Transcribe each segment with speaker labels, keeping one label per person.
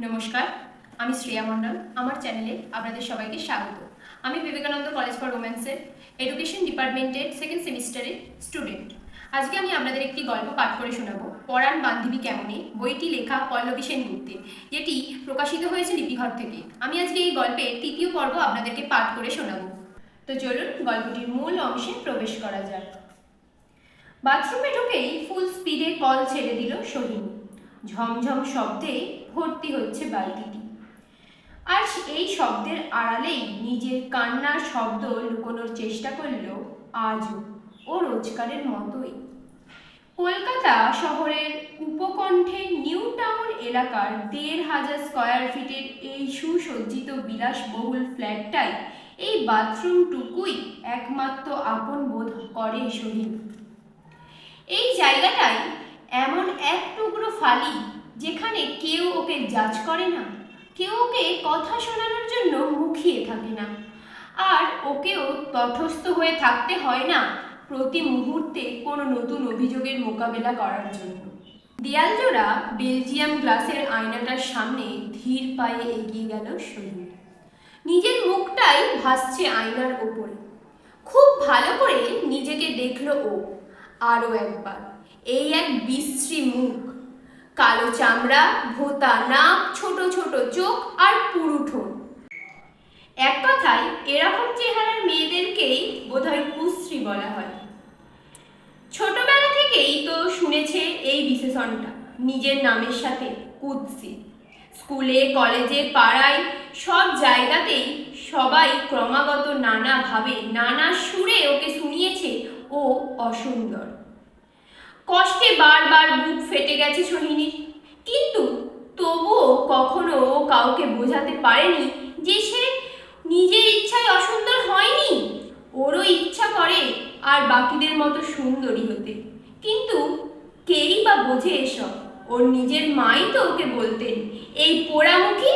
Speaker 1: নমস্কার, আমি শ্রেয়া মণ্ডল। আমার চ্যানেলে আপনাদের সবাইকে স্বাগত। আমি বিবেকানন্দ কলেজ ফর ওমেন্সের এডুকেশন ডিপার্টমেন্টের সেকেন্ড সেমিস্টারের স্টুডেন্ট। আজকে আমি আপনাদের একটি গল্প পাঠ করে শোনাবো, পরাণ বান্ধবী কেমনে। বইটি লেখা পল্লবী সেনগুপ্তের, যেটি প্রকাশিত হয়েছে লিপিঘর থেকে। আমি আজকে এই গল্পের তৃতীয় পর্ব আপনাদেরকে পাঠ করে শোনাবো। তো চলুন গল্পটির মূল অংশে প্রবেশ করা যাক। বাথরুমে ঢুকেই ফুল স্পিডে কল ছেড়ে দিল সোহিনী। ঝমঝম শব্দে ভর্তি হচ্ছে বালতিটি। আর এই শব্দের আড়ালেই নিজের কান্নার শব্দ লুকোনোর চেষ্টা করলো আজও, ও রোজকারের মতোই। কলকাতা শহরের উপকণ্ঠে নিউ টাউন এলাকার ১,৫০০ স্কয়ার ফিটের এই সুসজ্জিত বিলাসবহুল ফ্ল্যাটটাই, এই বাথরুমটুকুই একমাত্র আপন বোধ করে সোহিনী। এই জায়গাটাই এমন এক টুকরো ফালি যেখানে কেউ ওকে জাজ করে না, কেউ ওকে কথা শোনানোর জন্য মুখিয়ে থাকে না, আর ওকেও তটস্থ হয়ে থাকতে হয় না প্রতি মুহূর্তে কোনো নতুন অভিযোগের মোকাবেলা করার জন্য। দেয়ালজোড়া বেলজিয়াম গ্লাসের আয়নাটার সামনে ধীর পায়ে এগিয়ে গেল সোহিনী। নিজের মুখটাই ভাসছে আয়নার ওপরে। খুব ভালো করে নিজেকে দেখলো ও আরও একবার। এই এক বিশ্রী মুখ, কালো চামড়া, ভোঁতা নাক, ছোট ছোট চোখ আর পুরু ঠোঁট। এক কথায় এরকম চেহারার মেয়েদেরকেই বোধহয় কুশ্রী বলা হয়। ছোটবেলা থেকেই তো শুনেছে এই বিশেষণটা নিজের নামের সাথে, কুৎসি। স্কুলে, কলেজে, পাড়ায়, সব জায়গাতেই সবাই ক্রমাগত নানাভাবে, নানা সুরে ওকে শুনিয়েছে ও অসুন্দর। কষ্টে বারবার বুক ফেটে গেছে সোহিনীর, কিন্তু তবুও কখনো কাউকে বোঝাতে পারেনি যে সে নিজের ইচ্ছায় অসুন্দর হয়নি। ওরও ইচ্ছা করে আর বাকিদের মতো সুন্দরী হতে, কিন্তু কেই বা বোঝে এসব। ওর নিজের মাই তো ওকে বলতেন, এই পোড়ামুখী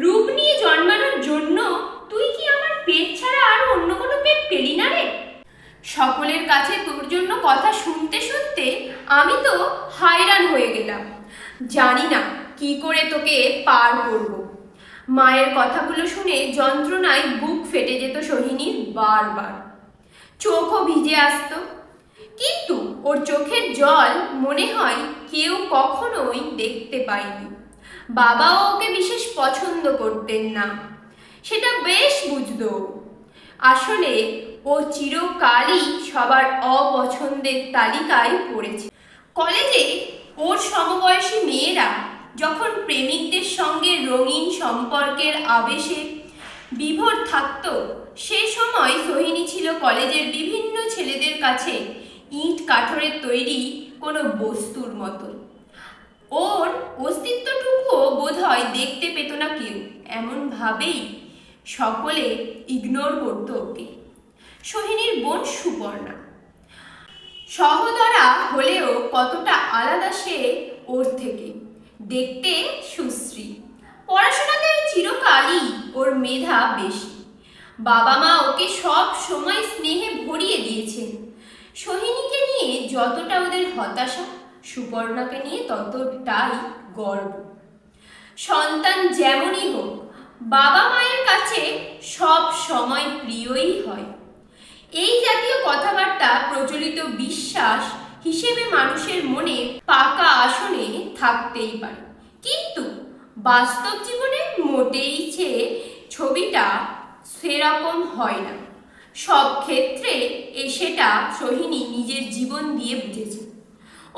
Speaker 1: রূপ নিয়ে জন্মানোর জন্য তুই কি আমার পেট ছাড়া আর অন্য কোনো পেট পেলি না রে? সকলের কাছে তোর জন্য কথা শুনতে শুনতে আমি তো হায়রান হয়ে গেলাম। জানি না কি করে তোকে পার করব। মায়ের কথাগুলো শুনে যন্ত্রণায় বুক ফেটে যেত সোহিনীর বারবার। চোখও ভিজে আসতো, কিন্তু ওর চোখের জল মনে হয় কেউ কখনোই দেখতে পায়নি। বাবাও ওকে বিশেষ পছন্দ করতেন না, সেটা বেশ বুঝতো। আসলে ও চিরকালই সবার অপছন্দের তালিকায় পড়েছে। কলেজে ওর সমবয়সী মেয়েরা যখন প্রেমিকদের সঙ্গে রঙিন সম্পর্কের আবেশে বিভোর থাকত, সে সময় সোহিনী ছিল কলেজের বিভিন্ন ছেলেদের কাছে ইট কাঠরের তৈরি কোনো বস্তুর মতো। ওর অস্তিত্বটুকুও বোধহয় দেখতে পেত না কেউ, এমনভাবেই সকলে ইগনোর করতো ওকে। সোহিনীর বোন সুপর্ণা সহদরা হলেও কতটা আলাদা সে ওর থেকে। দেখতে সুশ্রী, পড়াশোনাতে চিরকালই ওর মেধা বেশি। বাবা মা ওকে সব সময় স্নেহে ভরিয়ে দিয়েছেন। সোহিনীকে নিয়ে যতটা ওদের হতাশা, সুপর্ণাকে নিয়ে ততটাই গর্ব। সন্তান যেমনই হোক, বাবা মায়ের কাছে সব সময় প্রিয়ই হয়। এই জাতীয় কথাবার্তা প্রচলিত বিশ্বাস হিসেবে মানুষের মনে পাকা আসনে থাকতেই পারে, কিন্তু বাস্তব জীবনে মোটেই ছবিটা সেরকম হয় না। সব ক্ষেত্রে সেটা সোহিনী নিজের জীবন দিয়ে বুঝেছে।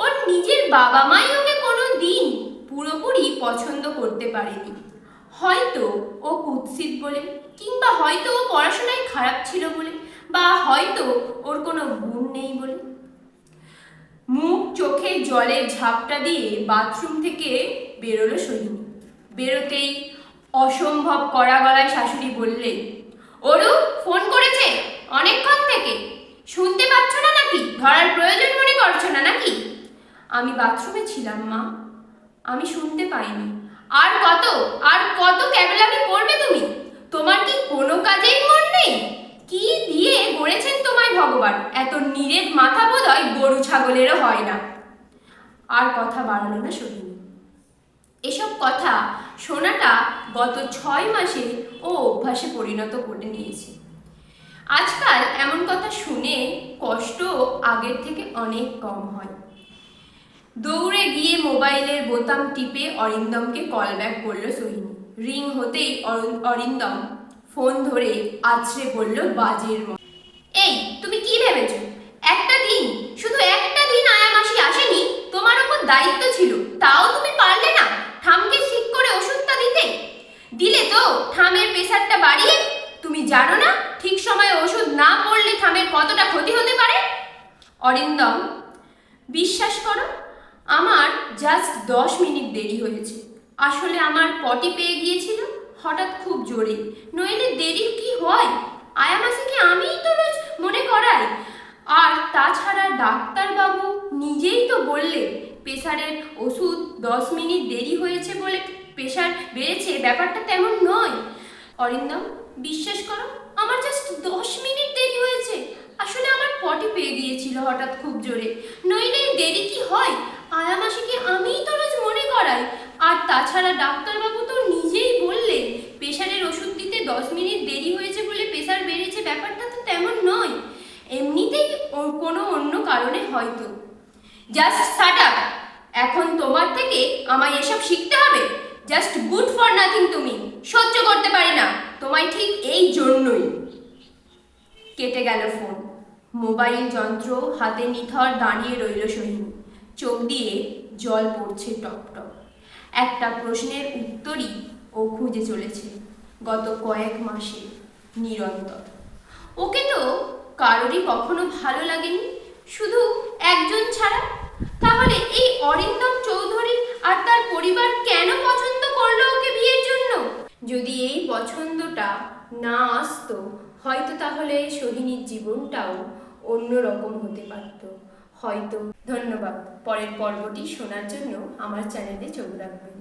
Speaker 1: ওর নিজের বাবা মাই ওকে কোনো দিন পুরোপুরি পছন্দ করতে পারেনি। হয়তো ও কুৎসিত বলে, কিংবা হয়তো ও পড়াশোনায় খারাপ ছিল বলে, বা হয়তো ওর কোনো গুণ নেই বলে। মুখ চোখে জলের ঝাপটা দিয়ে বাথরুম থেকে বেরোলো সোহিনী। বেরোতেই অসম্ভব কড়া গলায় শাশুড়ি বললে, ওরু ফোন করেছে অনেকক্ষণ থেকে, শুনতে পাচ্ছ না নাকি? ধরার প্রয়োজন মনে করছো না নাকি? আমি বাথরুমে ছিলাম মা, আমি শুনতে পাইনি। আর কত ক্যাবেলামি করবে তুমি? তোমার কি কোনো কাজেই মন নেই? কি দিয়ে গড়েছেন তোমায় ভগবান? এত নিরেট মাথা বোধহয় গরু ছাগলেরও হয় না। আর কথা বাড়ালো না সোহিনী। এসব কথা শোনাটা গত 6 মাসে ও অভ্যাসে পরিণত করে নিয়েছে। আজকাল এমন কথা শুনে কষ্ট আগের থেকে অনেক কম হয়। দৌড়ে গিয়ে মোবাইলের বোতাম টিপে অরিন্দমকে কল ব্যাক করলো সোহিনী। রিং হতেই অরিন্দম ফোন ধরে আছড়ে পড়ল বাজের মতো। এই, তুমি কি ভেবেছো শুধু একটা দিন আয়া মাসি আসেনি? তোমার উপর দায়িত্ব ছিল, তাও তুমি পারলে না ঠামকে ঠিক করে ওষুধটা দিলে তো ঠামের প্রেসারটা বাড়িয়ে। তুমি জানো না ঠিক সময়ে ওষুধ না পড়লে ঠামের কতটা ক্ষতি হতে পারে? অরিন্দম, বিশ্বাস করো, আমার জাস্ট 10 মিনিট দেরি হয়েছে। আসলে আমার পটি পেয়ে গিয়েছিল হঠাৎ খুব জোরে, নইলে দেরি কি হয়? আয়া মাসিকে আমিই তো রোজ মনে করাই। আর তাছাড়া ডাক্তারবাবু নিজেই তো বললেন প্রেসারের ওষুধ 10 মিনিট দেরি হয়েছে বলে প্রেসার বেড়েছে, ব্যাপারটা তেমন নয়। অরিন্দম, বিশ্বাস করো, আমার জাস্ট 10 মিনিট দেরি হয়েছে। আসলে আমার পটি পেয়ে গিয়েছিল হঠাৎ খুব জোরে, নইলে দেরি কি হয়? আয়া মাসিকে আমিই তো রোজ মনে করাই। আর তাছাড়া ডাক্তারবাবু তো নিজেই বললেন প্রেসারের ওষুধ দিতে 10 মিনিট দেরি হয়েছে বলে প্রেসার বেড়েছে, ব্যাপারটা তো তেমন নয়। এমনিতেই কোনো অন্য কারণে হয়তো। Just shut up. এখন তোমার থেকে আমায় এসব শিখতে হবে? Just good for nothing. তুমি সহ্য করতে পারি না তোমায়, ঠিক এই জন্যই। কেটে গেল ফোন। মোবাইল যন্ত্র হাতে নিথর দাঁড়িয়ে রইল সোহিনী। চোখ দিয়ে জল পড়ছে টপ টপ। একটা প্রশ্নের উত্তরই ও খুঁজে চলেছে গত কয়েক মাসে নিরন্তর। ওকে তো কারোরই কখনো ভালো লাগেনি, শুধু একজন ছাড়া। তাহলে এই অরিন্দম চৌধুরী আর তার পরিবার কেন পছন্দ করলো ওকে বিয়ের জন্য? যদি এই পছন্দটা না আসতো, হয়তো তাহলে সোহিনীর জীবনটাও অন্যরকম হতে পারত হয়তো। ধন্যবাদ। পরের পর্বটি শোনার জন্য আমার চ্যানেলে চোখ রাখবেন।